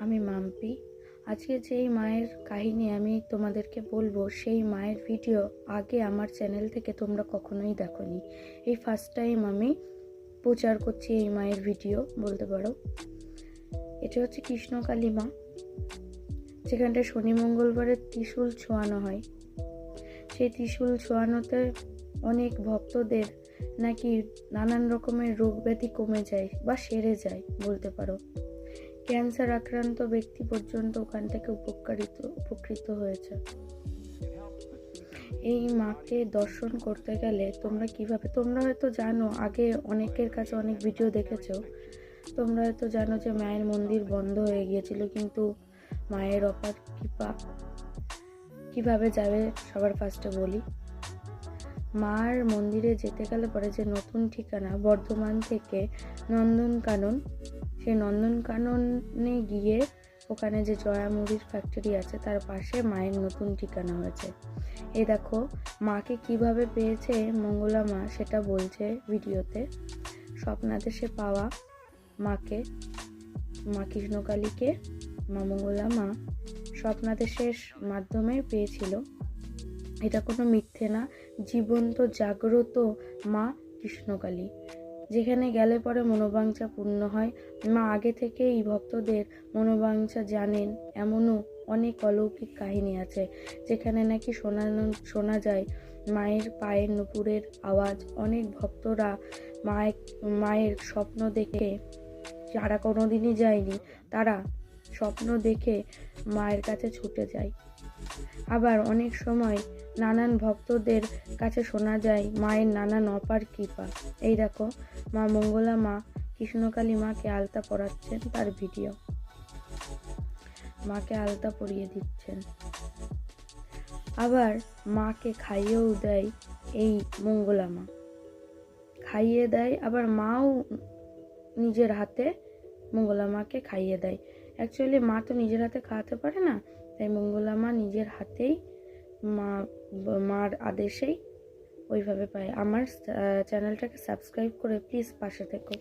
আমি মাম্পি। আজকে যেই মায়ের কাহিনী আমি তোমাদেরকে বলবো, সেই মায়ের ভিডিও আগে আমার চ্যানেল থেকে তোমরা কখনোই দেখোনি। এই ফার্স্ট টাইম আমি প্রচার করছি এই মায়ের ভিডিও বলতে পারো। এটা হচ্ছে কৃষ্ণকালী মা, যেখানটা শনি মঙ্গলবারের ত্রিশূল ছোঁয়ানো হয়। সেই ত্রিশূল ছোঁয়ানোতে অনেক ভক্তদের নাকি নানান রকমের রোগ ব্যাধি কমে যায় বা সেরে যায় বলতে পারো। ক্যান্সার আক্রান্ত ব্যক্তি পর্যন্ত ওখান থেকে উপকৃত হয়েছে। এই মাকে দর্শন করতে গেলে তোমরা হয়তো জানো, আগে অনেকের কাছে অনেক ভিডিও দেখেছো, তোমরা হয়তো জানো যে মায়ের মন্দির বন্ধ হয়ে গিয়েছিল, কিন্তু মায়ের অপার কৃপা কিভাবে যাবে সবার ফার্স্টে বলি। মার মন্দিরে যেতে গেলে পরে যে নতুন ঠিকানা বর্ধমান থেকে নন্দনকানন, সেই নন্দনকাননে গিয়ে ওখানে যে জয়া মুড়ির ফ্যাক্টরি আছে তার পাশে মায়ের নতুন ঠিকানা হয়েছে। এই দেখো মাকে কিভাবে পেয়েছে মঙ্গলা মা, সেটা বলছে ভিডিওতে। স্বপ্নাদেশে পাওয়া মাকে, মা কৃষ্ণকালীকে মা মঙ্গলা মা স্বপ্নাদেশের মাধ্যমে পেয়েছিল। এটা কোনো মিথ্যে না, জীবন্ত জাগ্রত মা কৃষ্ণকালী, যেখানে গেলে পরে মনোবাঞ্ছা পূর্ণ হয়। মা আগে থেকে এই ভক্তদের মনোবাঞ্ছা জানেন, এমনও অনেক অলৌকিক কাহিনী আছে যেখানে নাকি শোনা যায় মায়ের পায়ের নুপুরের আওয়াজ। অনেক ভক্তরা মায়ের স্বপ্ন দেখে, যারা কোনোদিনই যায়নি তারা স্বপ্ন দেখে মায়ের কাছে ছুটে যায়। আবার অনেক সময় নানান ভক্তদের কাছে শোনা যায় মায়ের নানান অপার কৃপা। এই দেখো মা মঙ্গলা মা কৃষ্ণকালী মাকে আলতা পরাচ্ছেন, তার ভিডিও। মাকে আলতা পরিয়ে দিচ্ছেন, আবার মাকে খাইয়েও দেয় এই মঙ্গলা মা, খাইয়ে দেয়। আবার মাও নিজের হাতে মঙ্গলা মাকে খাইয়ে দেয়। অ্যাকচুয়ালি মা তো নিজের হাতে খাওয়াতে পারে না, তাই মঙ্গলা মা নিজের হাতেই মার আদেশেই ওইভাবে পায়। আমার চ্যানেলটাকে সাবস্ক্রাইব করে প্লিজ পাশে থেকো।